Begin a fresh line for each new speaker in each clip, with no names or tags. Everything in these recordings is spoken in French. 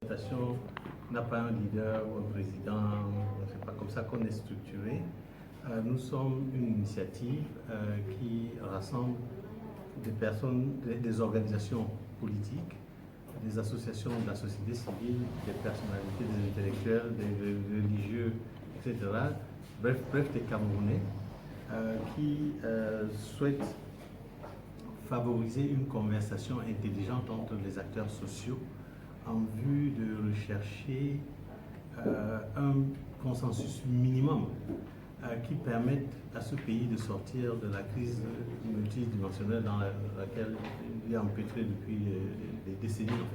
L'association n'a pas un leader ou un président, c'est pas comme ça qu'on est structuré. Nous sommes une initiative qui rassemble des personnes, des organisations politiques, des associations de la société civile, des personnalités, des intellectuels, des religieux, etc. Bref, des Camerounais qui souhaitent favoriser une conversation intelligente entre les acteurs sociaux en vue de rechercher un consensus minimum qui permette à ce pays de sortir de la crise multidimensionnelle dans laquelle il est empêtré depuis des décennies en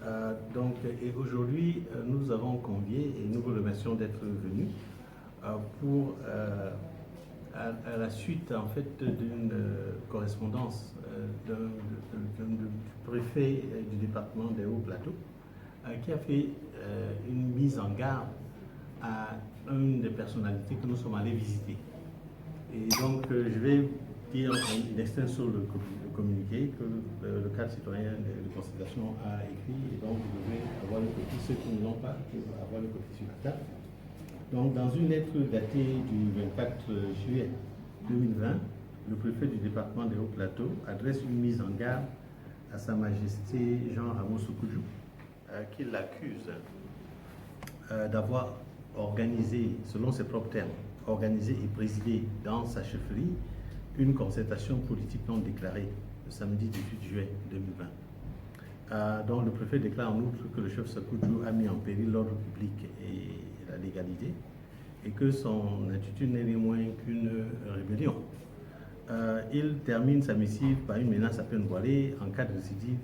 fait. Donc, et aujourd'hui, nous avons convié et nous vous remercions d'être venus pour à la suite en fait d'une correspondance du préfet du département des Hauts-Plateaux qui a fait une mise en garde à une des personnalités que nous sommes allés visiter. Et donc je vais dire in extenso le communiqué que le cadre citoyen de consultation a écrit, et donc vous devez avoir le copie, ceux qui ne l'ont pas, peuvent avoir le copie sur la table. Donc, dans une lettre datée du 24 juillet 2020, le préfet du département des Hauts-Plateaux adresse une mise en garde à Sa Majesté Jean Ramos Soukudjou, qui l'accuse d'avoir organisé, selon ses propres termes, organisé et présidé dans sa chefferie une concertation politique non déclarée le samedi 18 juillet 2020. Donc, le préfet déclare en outre que le chef Soukudjou a mis en péril l'ordre public et la légalité, et que son attitude n'est rien moins qu'une rébellion. Il termine sa missive par une menace à peine voilée: en cas de récidive,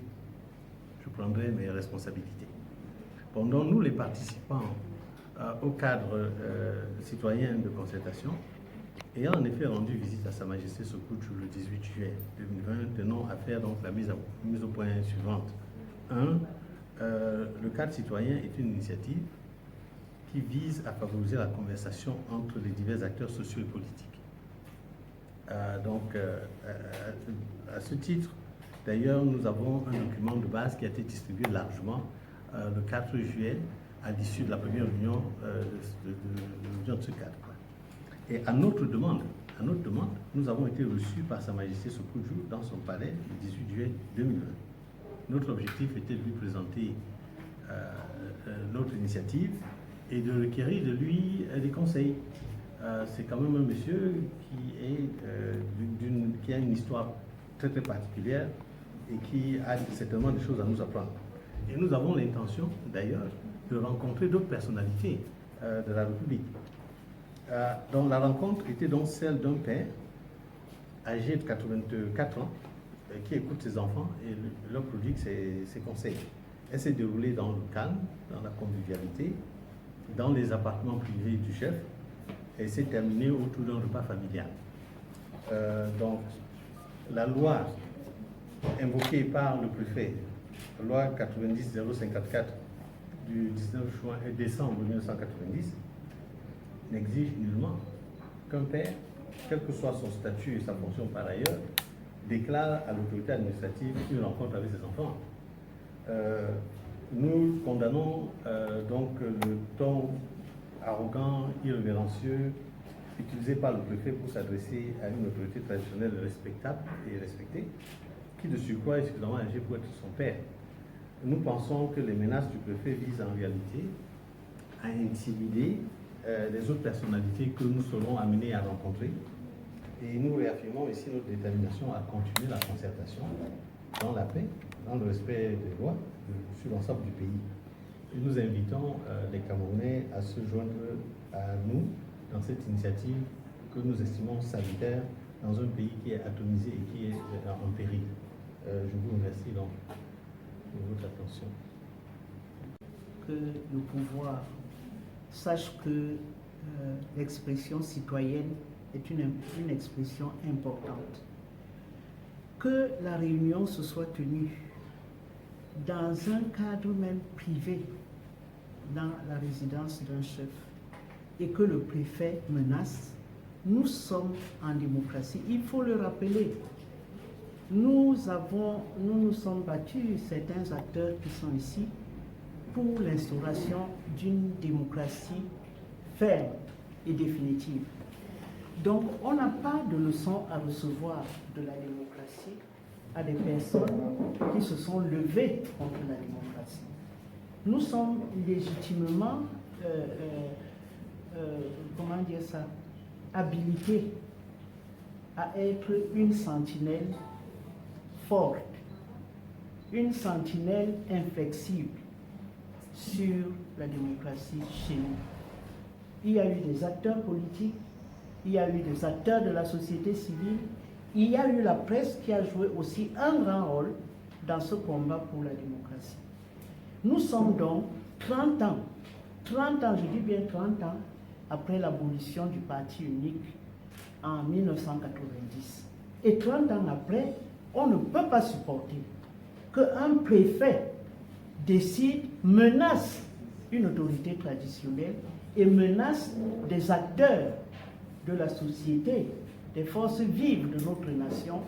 je prendrai mes responsabilités. Pendant nous, les participants au cadre citoyen de concertation, ayant en effet rendu visite à Sa Majesté Soukudjou le 18 juillet 2020, tenons à faire donc la mise au point suivante. 1. Le cadre citoyen est une initiative qui vise à favoriser la conversation entre les divers acteurs sociaux et politiques. À ce titre, d'ailleurs, nous avons un document de base qui a été distribué largement le 4 juillet à l'issue de la première réunion de ce cadre. Et à notre demande, nous avons été reçus par Sa Majesté Soukudjou dans son palais le 18 juillet 2020. Notre objectif était de lui présenter notre initiative et de requérir de lui des conseils. C'est quand même un monsieur qui a une histoire très très particulière et qui a certainement des choses à nous apprendre. Et nous avons l'intention d'ailleurs de rencontrer d'autres personnalités de la République. Donc la rencontre était donc celle d'un père âgé de 84 ans qui écoute ses enfants et leur prodigue ses conseils. Elle s'est déroulée dans le calme, dans la convivialité, dans les appartements privés du chef, et s'est terminée autour d'un repas familial. Donc, la loi invoquée par le préfet, la loi 90-054 du 19 décembre 1990, n'exige nullement qu'un père, quel que soit son statut et sa fonction par ailleurs, déclare à l'autorité administrative une rencontre avec ses enfants. Nous condamnons donc le ton arrogant, irrévérencieux utilisé par le préfet pour s'adresser à une autorité traditionnelle respectable et respectée, qui de surcroît est suffisamment âgé pour être son père. Nous pensons que les menaces du préfet visent en réalité à intimider les autres personnalités que nous serons amenés à rencontrer, et nous réaffirmons ici notre détermination à continuer la concertation dans la paix, dans le respect des lois sur l'ensemble du pays. Et nous invitons les Camerounais à se joindre à nous dans cette initiative que nous estimons salutaire dans un pays qui est atomisé et qui est en péril. Je vous remercie donc de votre attention.
Que le pouvoir sache que l'expression citoyenne est une expression importante. Que la réunion se soit tenue dans un cadre même privé, dans la résidence d'un chef, et que le préfet menace. Nous sommes en démocratie, il faut le rappeler. Nous nous sommes battus, certains acteurs qui sont ici, pour l'instauration d'une démocratie ferme et définitive. Donc, on n'a pas de leçon à recevoir de la démocratie à des personnes qui se sont levées contre la démocratie. Nous sommes légitimement, comment dire ça, habilités à être une sentinelle forte, une sentinelle inflexible sur la démocratie chez nous. Il y a eu des acteurs politiques, il y a eu des acteurs de la société civile, il y a eu la presse qui a joué aussi un grand rôle dans ce combat pour la démocratie. Nous sommes donc 30 ans, je dis bien 30 ans, après l'abolition du parti unique en 1990. Et 30 ans après, on ne peut pas supporter qu'un préfet décide, menace une autorité traditionnelle et menace des acteurs de la société, des forces vives de notre nation,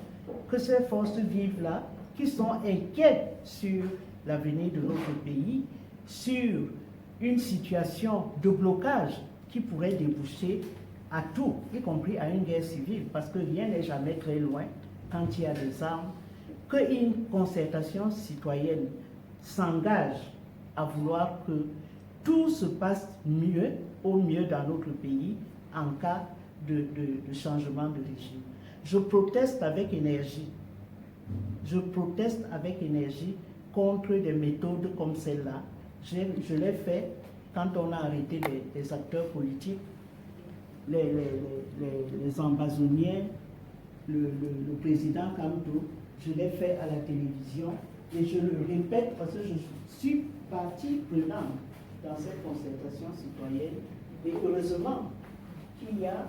que ces forces vives-là, qui sont inquiètes sur l'avenir de notre pays, sur une situation de blocage qui pourrait déboucher à tout, y compris à une guerre civile, parce que rien n'est jamais très loin quand il y a des armes, qu'une concertation citoyenne s'engage à vouloir que tout se passe mieux, au mieux dans notre pays, en cas de changement de régime. Je proteste avec énergie. Je proteste avec énergie contre des méthodes comme celle-là. Je l'ai fait quand on a arrêté les acteurs politiques, les ambazoniens, le président Kamto. Je l'ai fait à la télévision et je le répète parce que je suis partie prenante dans cette concertation citoyenne. Et heureusement qu'il y a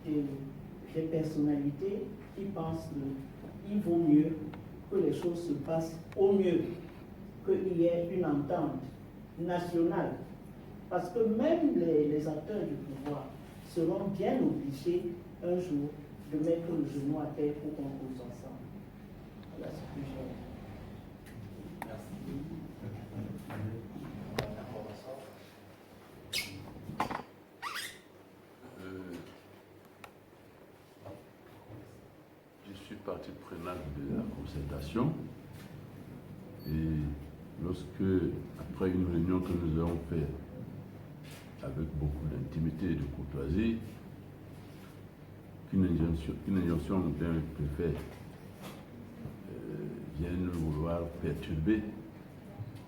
des personnalités qui pensent qu'il vaut mieux que les choses se passent au mieux, qu'il y ait une entente nationale. Parce que même les acteurs du pouvoir seront bien obligés un jour de mettre le genou à terre pour qu'on cause ensemble. Voilà ce que j'ai.
Je suis partie prenante de la concertation et lorsque, après une réunion que nous avons faite avec beaucoup d'intimité et de courtoisie, qu'une injonction d'un préfet vienne vouloir perturber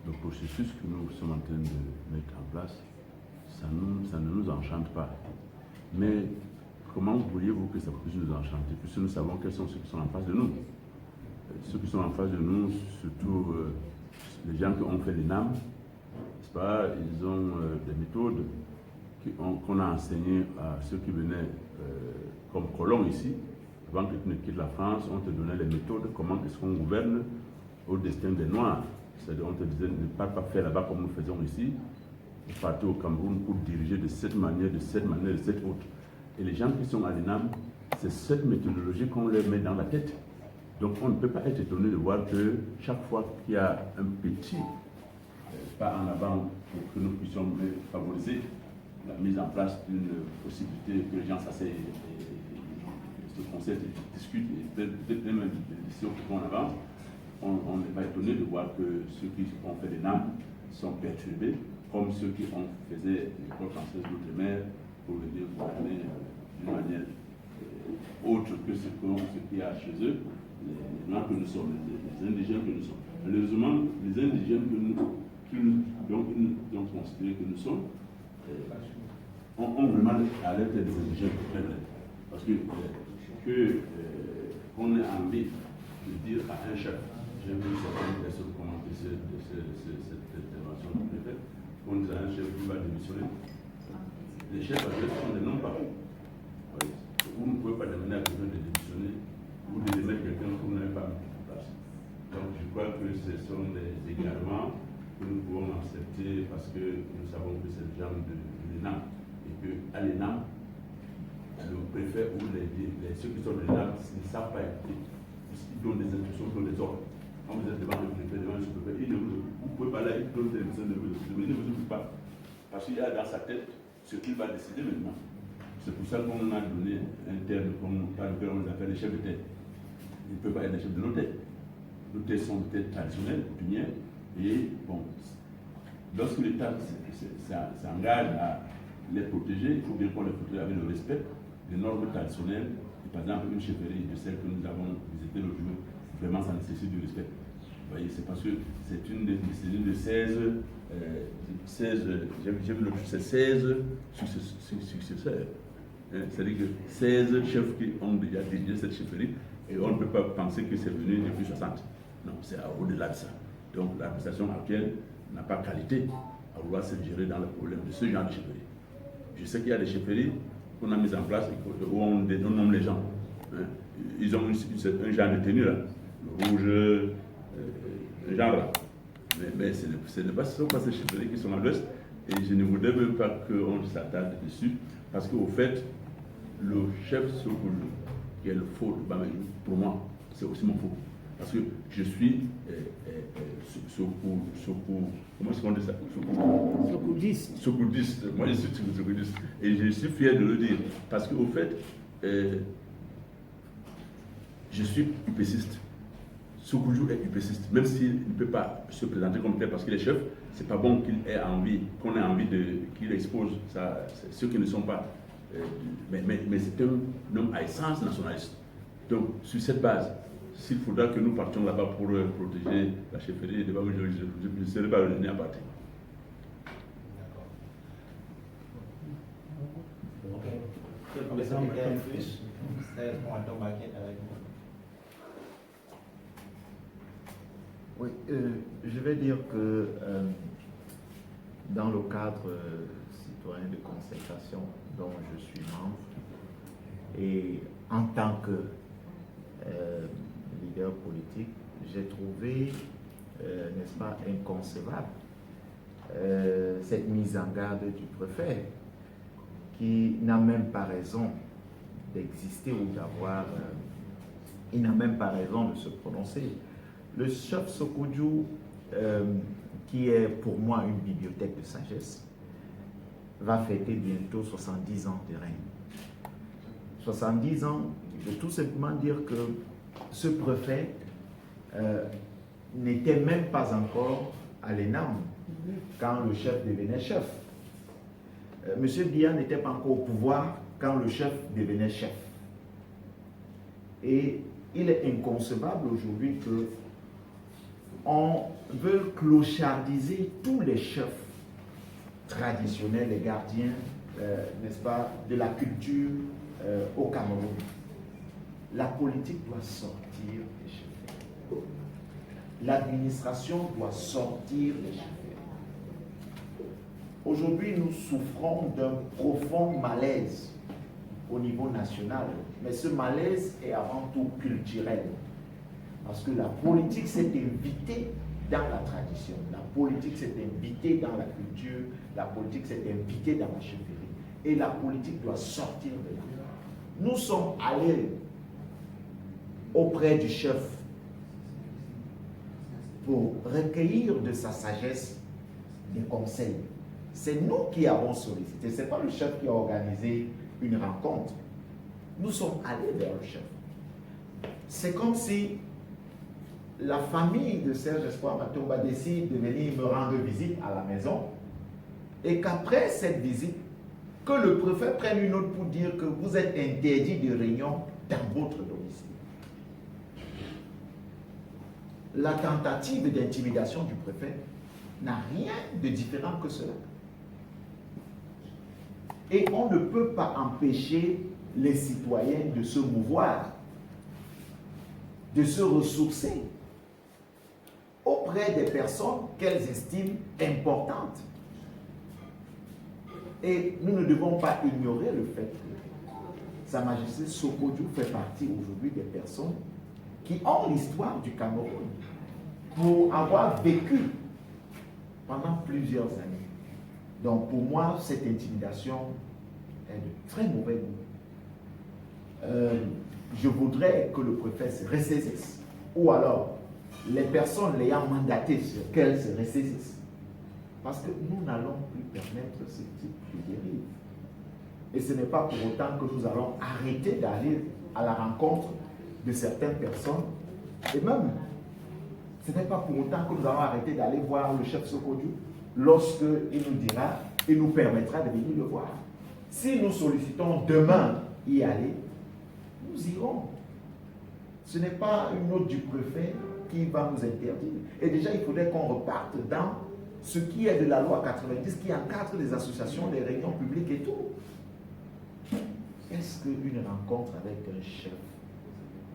le processus que nous sommes en train de mettre en place, ça ne nous enchante pas. Mais comment vouliez-vous que ça puisse nous enchanter, puisque nous savons quels sont ceux qui sont en face de nous? Ceux qui sont en face de nous, surtout les gens qui ont fait l'ENAM, n'est-ce pas, ils ont des méthodes qu'on a enseignées à ceux qui venaient comme colons ici. Avant que tu ne quittes la France, on te donnait les méthodes, comment est-ce qu'on gouverne au destin des Noirs. C'est-à-dire, on te disait, ne pas faire là-bas comme nous faisons ici. Vous partez au Cameroun pour diriger de cette manière, de cette manière, de cette autre. Et les gens qui sont à l'ENAM, c'est cette méthodologie qu'on leur met dans la tête. Donc on ne peut pas être étonné de voir que chaque fois qu'il y a un petit pas en avant pour que nous puissions favoriser la mise en place d'une possibilité que les gens s'asseyent et se concertent et discutent et peut-être même des décisions qui vont en avant, on n'est pas étonné de voir que ceux qui ont fait l'ENAM sont perturbés, comme ceux qui ont fait l'école française d'outre-mer pour venir gouverner d'une manière autre que ce qu'il y a chez eux, les Noirs que nous sommes, les indigènes que nous sommes. Malheureusement, les indigènes dont nous considérons que nous sommes, ont vraiment à l'être des indigènes problèmes. Parce que qu'on ait envie de dire à un chef, j'ai vu certaines personnes commenter cette intervention du préfet, qu'on dit à un chef qui va démissionner. Les chefs sont des non-parents. Vous ne pouvez pas demander à quelqu'un de démissionner ou de démettre quelqu'un que vous n'avez pas mis en place. Donc je crois que ce sont des égarements que nous pouvons accepter parce que nous savons que c'est le genre de l'ENAM et qu'à l'ENAM, le préfet ou ceux qui sont de l'ENAM ne savent pas écouter. Ils donnent des instructions, ils donnent des ordres. quand vous êtes devant le préfet, devant le sous-préfet, vous pouvez parler avec d'autres personnes de vous, mais ne vous oublie pas. Parce qu'il y a dans sa tête ce qu'il va décider maintenant. C'est pour ça qu'on a donné un terme par lequel on les appelle les chefs de tête. Ils ne peuvent pas être les chefs de nos têtes. Nos têtes sont des têtes traditionnelles, coutumières, et bon, lorsque l'État s'engage à les protéger, il faut bien qu'on les protège avec le respect des normes traditionnelles. Et par exemple, une chefferie de celle que nous avons visitée l'autre jour, vraiment ça nécessite du respect. Vous voyez, c'est parce que c'est une de 16, j'ai vu le c'est 16 successeurs. C'est-à-dire que 16 chefs qui ont déjà dédié cette chefferie, et on ne peut pas penser que c'est venu depuis 60. Non, c'est au-delà de ça. Donc l'administration actuelle n'a pas qualité à vouloir se gérer dans le problème de ce genre de chefferie. Je sais qu'il y a des chefferies qu'on a mises en place où on nomme les gens. Ils ont un genre de tenue là, le rouge, un genre là. Mais ce ne sont pas ces chefferies qui sont à l'ouest, et je ne voudrais même pas qu'on s'attarde dessus, parce qu'au fait, le chef Sokoudjou, qui est le faux de Bamajou, pour moi, c'est aussi mon faux. Parce que je suis comment est-ce qu'on dit ça?
Sokoudiste.
Sokoudiste. Moi, je suis sokoudiste. Et je suis fier de le dire. Parce qu'au fait, je suis upéciste. Sokoudjou est upéciste. Même s'il ne peut pas se présenter comme tel parce qu'il est chef, c'est pas bon qu'il ait envie, qu'on ait envie qu'il expose ça, ceux qui ne sont pas. Mais c'est un homme à essence nationaliste. Donc, sur cette base, s'il faudra que nous partions là-bas pour protéger la chefferie, je ne serai pas revenu à partir.
Oui, je vais dire que dans le cadre citoyen de concertation dont je suis membre, et en tant que leader politique, j'ai trouvé, n'est-ce pas, inconcevable cette mise en garde du préfet, qui n'a même pas raison d'exister ou d'avoir, il n'a même pas raison de se prononcer. Le chef Sokoudjou, qui est pour moi une bibliothèque de sagesse, va fêter bientôt 70 ans de règne. 70 ans, je veux tout simplement dire que ce préfet n'était même pas encore à l'ENAM quand le chef devenait chef. Monsieur Biya n'était pas encore au pouvoir quand le chef devenait chef. Et il est inconcevable aujourd'hui que on veut clochardiser tous les chefs traditionnels, les gardiens, n'est-ce pas, de la culture au Cameroun. La politique doit sortir des chefs. L'administration doit sortir des chefs. Aujourd'hui, nous souffrons d'un profond malaise au niveau national, mais ce malaise est avant tout culturel. Parce que la politique s'est invitée dans la tradition, la politique s'est invitée dans la culture, la politique s'est invitée dans la chefferie. Et la politique doit sortir de là. Nous sommes allés auprès du chef pour recueillir de sa sagesse des conseils. C'est nous qui avons sollicité, ce n'est pas le chef qui a organisé une rencontre. Nous sommes allés vers le chef. C'est comme si la famille de Serge Espoir Matomba décide de venir me rendre visite à la maison et qu'après cette visite, que le préfet prenne une autre pour dire que vous êtes interdit de réunion dans votre domicile. La tentative d'intimidation du préfet n'a rien de différent que cela. Et on ne peut pas empêcher les citoyens de se mouvoir, de se ressourcer auprès des personnes qu'elles estiment importantes. Et nous ne devons pas ignorer le fait que Sa Majesté Sokoudjou fait partie aujourd'hui des personnes qui ont l'histoire du Cameroun pour avoir vécu pendant plusieurs années. Donc pour moi, cette intimidation est de très mauvais goût. Je voudrais que le préfet se ressaisisse, ou alors les personnes l'ayant mandaté sur quelle serait ceci. Parce que nous n'allons plus permettre ce type de dérive. Et ce n'est pas pour autant que nous allons arrêter d'aller à la rencontre de certaines personnes. Et même, ce n'est pas pour autant que nous allons arrêter d'aller voir le chef Sokodju lorsqu'il nous dira, il nous permettra de venir le voir. Si nous sollicitons demain y aller, nous irons. Ce n'est pas une note du préfet qui va nous interdire. Et déjà, il faudrait qu'on reparte dans ce qui est de la loi 90 qui encadre les associations, les réunions publiques et tout. Est-ce qu'une rencontre avec un chef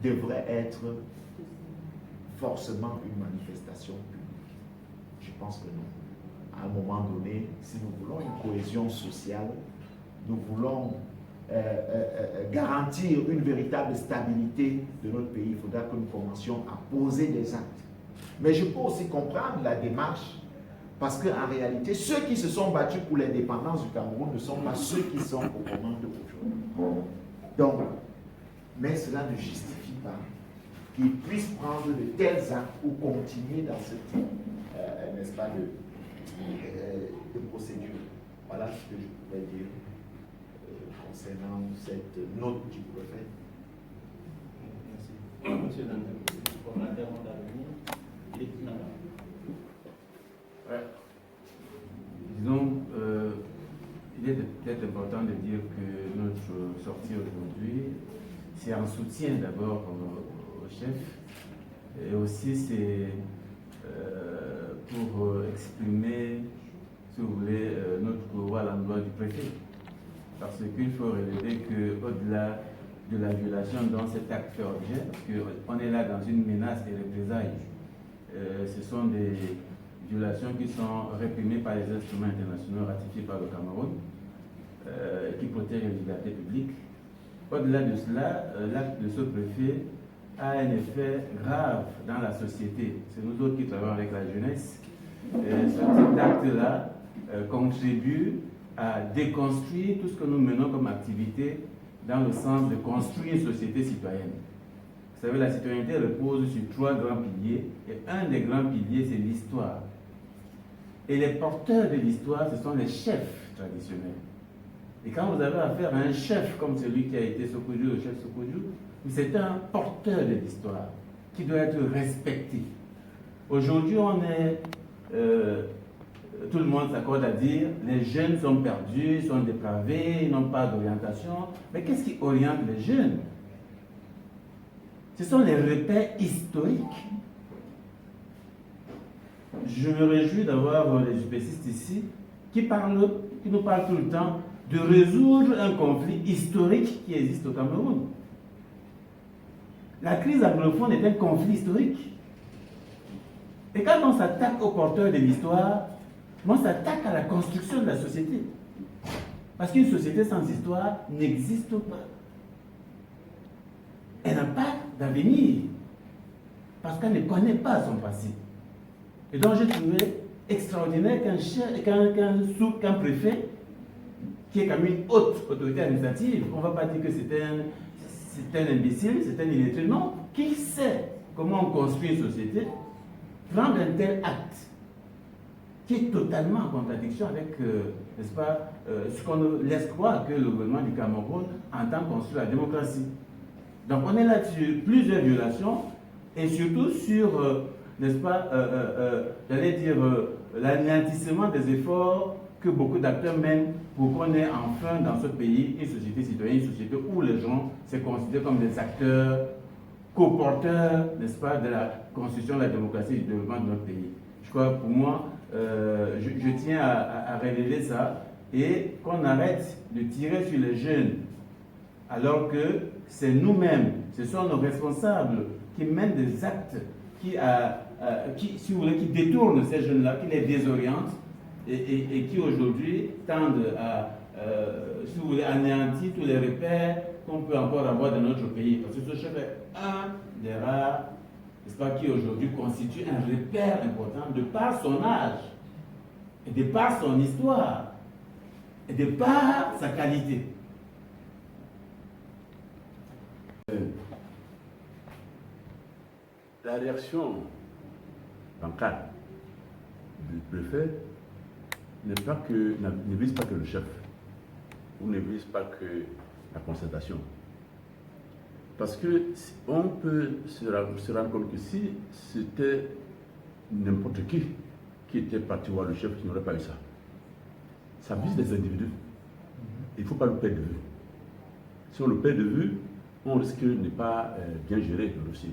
devrait être forcément une manifestation publique? Je pense que non. À un moment donné, si nous voulons une cohésion sociale, nous voulons garantir une véritable stabilité de notre pays, il faudra que nous commencions à poser des actes. Mais je peux aussi comprendre la démarche, parce qu'en réalité, ceux qui se sont battus pour l'indépendance du Cameroun ne sont pas ceux qui sont aux commandes aujourd'hui. Donc, mais cela ne justifie pas qu'ils puissent prendre de tels actes ou continuer dans ce type, n'est-ce pas, de procédure. Voilà ce que je pourrais dire concernant cette note du prophète.
Merci. Monsieur Dante, pour l'intervention d'avenir, il est final.
Ouais. Disons, il est peut-être important de dire que notre sortie aujourd'hui, c'est un soutien d'abord au chef, et aussi c'est pour exprimer, si vous voulez, notre courroie à l'endroit du préfet. Parce qu'il faut relever qu'au-delà de la violation dont cet acte fait objet, parce qu'on est là dans une menace et représailles, ce sont des violations qui sont réprimées par les instruments internationaux ratifiés par le Cameroun, qui protègent les libertés publiques. Au-delà de cela, l'acte de ce préfet a un effet grave dans la société. C'est nous autres qui travaillons avec la jeunesse. Ce type d'acte-là contribue à déconstruire tout ce que nous menons comme activité dans le sens de construire une société citoyenne. Vous savez, la citoyenneté repose sur 3 grands piliers, et un des grands piliers, c'est l'histoire. Et les porteurs de l'histoire, ce sont les chefs traditionnels. Et quand vous avez affaire à un chef comme celui qui a été Sokodju, le chef Sokodju, c'est un porteur de l'histoire qui doit être respecté. Aujourd'hui, on est... tout le monde s'accorde à dire les jeunes sont perdus, sont dépravés, ils n'ont pas d'orientation. Mais qu'est-ce qui oriente les jeunes? Ce sont les repères historiques. Je me réjouis d'avoir les UPCistes ici qui nous parlent tout le temps de résoudre un conflit historique qui existe au Cameroun. La crise anglophone est un conflit historique. Et quand on s'attaque aux porteurs de l'histoire, on s'attaque à la construction de la société. Parce qu'une société sans histoire n'existe pas. Elle n'a pas d'avenir. Parce qu'elle ne connaît pas son passé. Et donc j'ai trouvé extraordinaire qu'un préfet, qui est comme une haute autorité administrative, on ne va pas dire que c'est un imbécile, c'est un illettré, non, qui sait comment on construit une société, prendre un tel acte qui est totalement en contradiction avec, n'est-ce pas, ce qu'on nous laisse croire que le gouvernement du Cameroun entend construire la démocratie. Donc on est là sur plusieurs violations et surtout sur, n'est-ce pas, j'allais dire, l'anéantissement des efforts que beaucoup d'acteurs mènent pour qu'on ait enfin dans ce pays une société citoyenne, une société où les gens se considèrent comme des acteurs co-porteurs, n'est-ce pas, de la construction de la démocratie et du développement de notre pays. Je crois, pour moi, je tiens à révéler ça et qu'on arrête de tirer sur les jeunes alors que c'est nous-mêmes, ce sont nos responsables qui mènent des actes qui, si vous voulez, qui détournent ces jeunes-là, qui les désorientent et qui aujourd'hui tendent à, si vous voulez, anéantir tous les repères qu'on peut encore avoir dans notre pays. Parce que ce chef est un des rares, n'est-ce pas, qui aujourd'hui constitue un repère important de par son âge, et de par son histoire, et de par sa qualité. La réaction pancarte du préfet ne vise pas que le chef, ou ne vise pas que la concertation. Parce que on peut se rendre compte que si c'était n'importe qui était parti voir le chef, qui n'aurait pas eu ça. Ça vise les individus. Il ne faut pas le perdre de vue. Si on le perd de vue, on risque de ne pas bien gérer le dossier.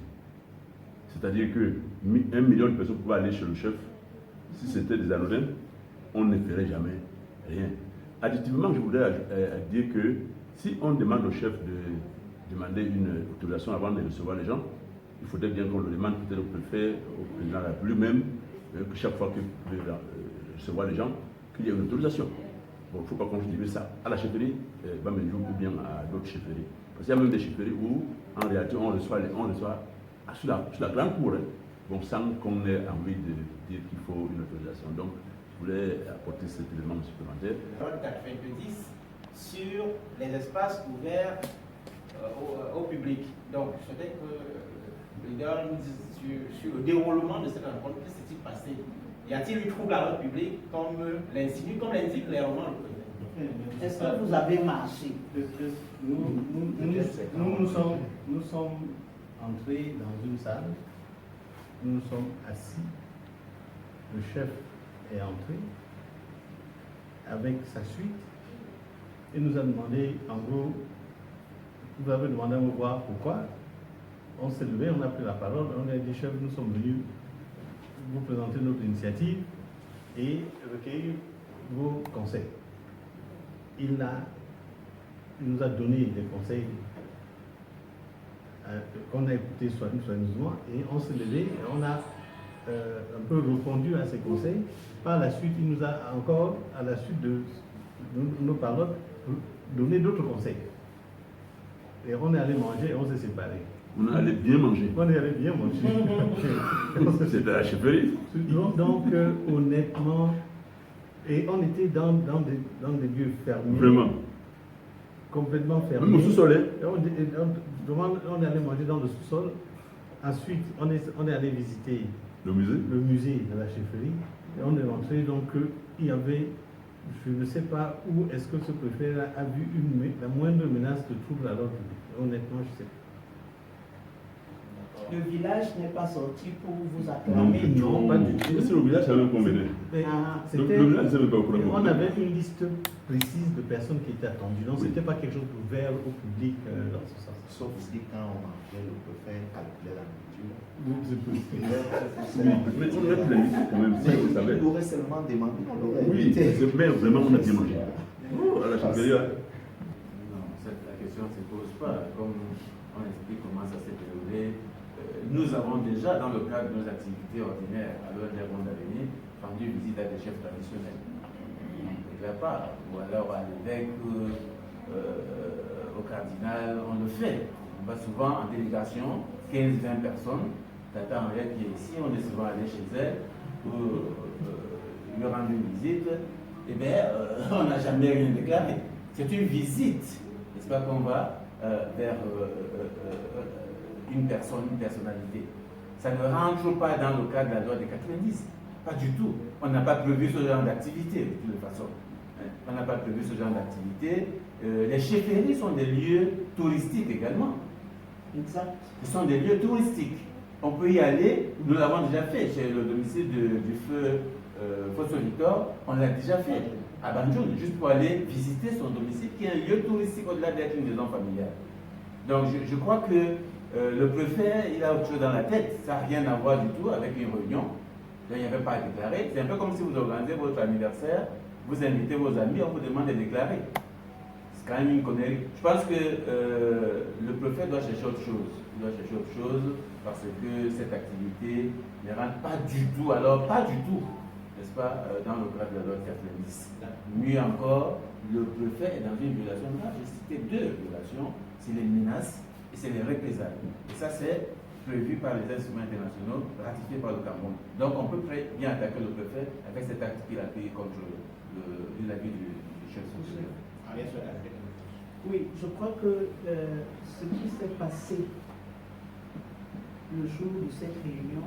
C'est-à-dire que 1 million de personnes pouvaient aller chez le chef. Si c'était des anodins, on ne ferait jamais rien. Additivement, je voudrais dire que si on demande au chef de demander une autorisation avant de recevoir les gens, il faudrait bien qu'on le demande peut-être au préfet, au président de la République même, que chaque fois qu'il veut recevoir les gens, qu'il y ait une autorisation. Bon, il ne faut pas qu'on dise ça à la chefferie, Bamenjou, ou bien à d'autres chefferies. Parce qu'il y a même des chefferies où, en réalité, on reçoit sur la grande cour, bon, sans qu'on ait envie de dire qu'il faut une autorisation. Donc, je voulais apporter cet élément supplémentaire.
90 sur les espaces ouverts au public. Donc, je souhaitais que le président nous dise sur le déroulement de cette rencontre, qu'est-ce qui s'est passé? Y a-t-il eu trouble à l'ordre public, comme l'indique clairement le président?
Est-ce que vous avez marché?
Nous sommes entrés dans une salle, nous sommes assis, le chef est entré avec sa suite et nous a demandé, en gros, vous avez demandé à me voir pourquoi. On s'est levé, on a pris la parole, on a dit, chef, nous sommes venus vous présenter notre initiative et recueillir vos conseils. Il nous a donné des conseils qu'on a écoutés soigneusement et on s'est levé et on a un peu répondu à ces conseils. Par la suite, il nous a encore, à la suite de nos paroles, donné d'autres conseils. Et on est allé manger et on s'est séparés.
On est allé bien manger.
On est allé bien manger.
C'était la chefferie.
Donc, honnêtement, et on était dans des lieux fermés.
Vraiment.
Complètement fermés.
Même au sous-sol.
On est allé manger dans le sous-sol. Ensuite, on est allé visiter
le musée
de la chefferie. Et on est rentré, donc il y avait, je ne sais pas où est-ce que ce préfet a vu la moindre menace de trouble à l'ordre public. Honnêtement, je ne sais pas.
Le village n'est pas sorti pour vous acclamer.
Non, pas du tout.
C'est le village savait qu'on venait. Le village ne savait pas pourquoi.
On avait une liste précise de personnes qui étaient attendues. Donc, ce n'était pas quelque chose d'ouvert au public dans ce sens.
Sauf si quand on mangeait, le préfet calculait la nourriture.
C'est possible.
Mais on a plus la liste quand même.
Mais il aurait seulement demandé.
Oui, mais vraiment, on a bien mangé. Oh, à la chefferie.
Non, la question ne se pose pas. Comme on explique comment ça s'est déroulé, nous avons déjà, dans le cadre de nos activités ordinaires à l'heure des rondes à venir, rendu visite à des chefs traditionnels. Et là pas, ou alors à l'évêque, au cardinal, on le fait. On va souvent en délégation, 15-20 personnes. Tata Henriette qui est ici, on est souvent allé chez elle pour lui rendre une visite. Eh bien, on n'a jamais rien déclaré. C'est une visite, n'est-ce pas, qu'on va vers une personnalité. Ça ne rentre pas dans le cadre de la loi des 90. Pas du tout. On n'a pas prévu ce genre d'activité, de toute façon. On n'a pas prévu ce genre d'activité. Les chefferies sont des lieux touristiques également.
Exact.
Ce sont des lieux touristiques. On peut y aller, nous l'avons déjà fait chez le domicile du feu Fosso Victor, on l'a déjà fait à Banjul, juste pour aller visiter son domicile qui est un lieu touristique au-delà d'être une maison familiale. Donc je crois que le préfet, il a autre chose dans la tête, ça n'a rien à voir du tout avec une réunion. Donc, il n'y avait pas à déclarer. C'est un peu comme si vous organisez votre anniversaire, vous invitez vos amis, on vous demande de déclarer. C'est quand même une connerie. Je pense que le préfet doit chercher autre chose. Il doit chercher autre chose parce que cette activité ne rentre pas du tout, alors pas du tout, n'est-ce pas, dans le cadre de la loi 90. Mieux encore, le préfet est dans une violation grave. J'ai cité 2 violations, c'est les menaces et c'est les représailles. Et ça, c'est prévu par les instruments internationaux, ratifiés par le Cameroun. Donc, on peut très bien attaquer le préfet avec cet acte qu'il a pris contre l'avis du chef social.
Oui, je crois que ce qui s'est passé le jour de cette réunion,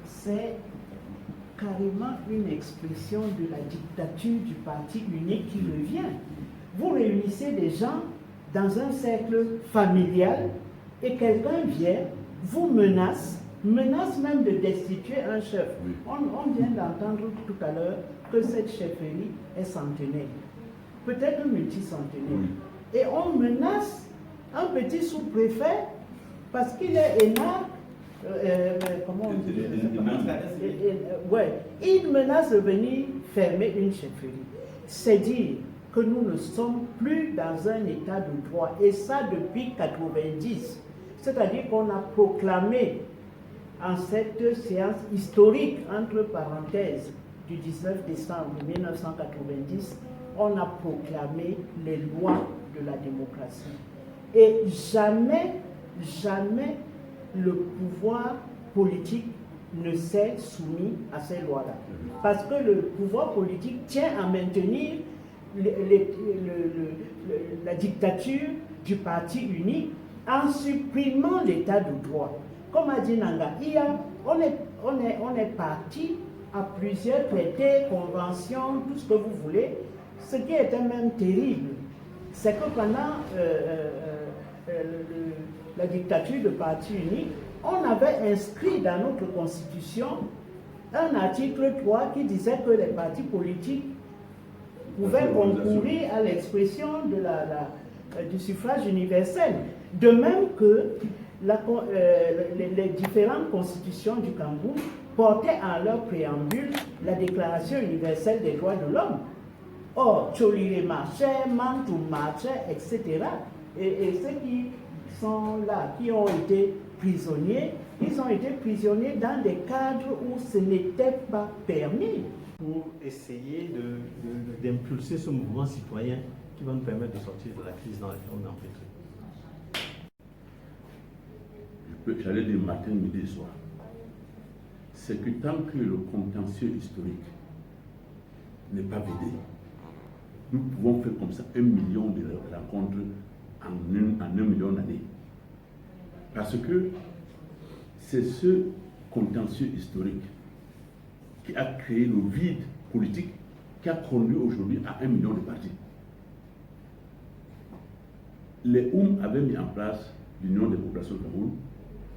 c'est carrément une expression de la dictature du parti unique qui revient. Vous réunissez des gens dans un cercle familial et quelqu'un vient, vous menace même de destituer un chef.
Oui.
On vient d'entendre tout à l'heure que cette chefferie est centenaire, peut-être multicentenaire.
Oui.
Et on menace un petit sous-préfet parce qu'il est énarque. Comment on dit ouais, il menace de venir fermer une chefferie. C'est dire que nous ne sommes plus dans un état de droit, et ça depuis 90. C'est-à-dire qu'on a proclamé en cette séance historique, entre parenthèses, du 19 décembre 1990, on a proclamé les lois de la démocratie. Et jamais le pouvoir politique ne s'est soumis à ces lois-là. Parce que le pouvoir politique tient à maintenir la dictature du parti unique en supprimant l'état de droit. Comme a dit Nanga, on est parti à plusieurs traités, conventions, tout ce que vous voulez. Ce qui était même terrible, c'est que pendant la dictature du parti unique, on avait inscrit dans notre constitution un article 3 qui disait que les partis politiques pouvaient concourir à l'expression du suffrage universel. De même que les différentes constitutions du Cameroun portaient en leur préambule la Déclaration universelle des droits de l'homme. Or, Tcholire marchait, Mantou marchait, etc. Et ceux qui sont là, qui ont été prisonniers, ils ont été prisonniers dans des cadres où ce n'était pas permis.
Pour essayer d'impulser ce mouvement citoyen qui va nous permettre de sortir de la crise dans laquelle on est empêtré.
J'allais dire matin, midi et soir. C'est que tant que le contentieux historique n'est pas vidé, nous pouvons faire comme ça 1 million de rencontres en 1 million d'années. Parce que c'est ce contentieux historique qui a créé le vide politique qui a conduit aujourd'hui à 1 million de partis. Les OUM avaient mis en place l'Union des populations du Cameroun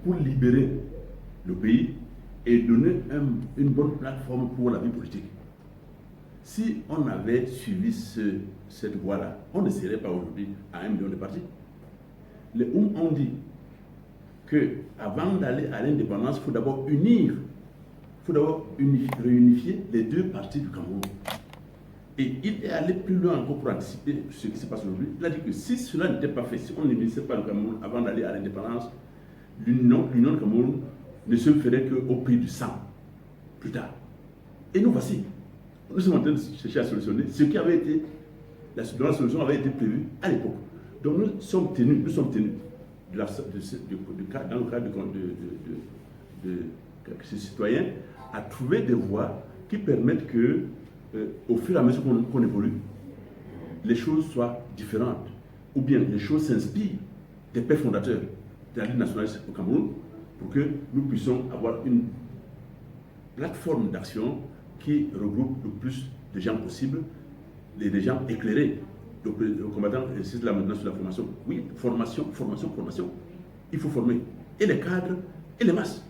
pour libérer le pays et donner une bonne plateforme pour la vie politique. Si on avait suivi cette voie-là, on ne serait pas aujourd'hui à 1 million de partis. Les OUM ont dit qu'avant d'aller à l'indépendance, il faut d'abord réunifier les deux parties du Cameroun. Et il est allé plus loin encore pour anticiper ce qui se passe aujourd'hui. Il a dit que si cela n'était pas fait, si on n'unissait pas le Cameroun avant d'aller à l'indépendance, l'union du Cameroun ne se ferait qu'au prix du sang, plus tard. Et nous voici. Nous sommes en train de chercher à solutionner ce qui avait été, la solution avait été prévue à l'époque. Donc nous sommes tenus dans le cadre de ces citoyens à trouver des voies qui permettent que, au fur et à mesure qu'on évolue, les choses soient différentes, ou bien les choses s'inspirent des pères fondateurs de la Ligue nationaliste au Cameroun, pour que nous puissions avoir une plateforme d'action qui regroupe le plus de gens possible, des gens éclairés. Donc, le combattant insiste là maintenant sur la formation. Oui, formation. Il faut former et les cadres et les masses.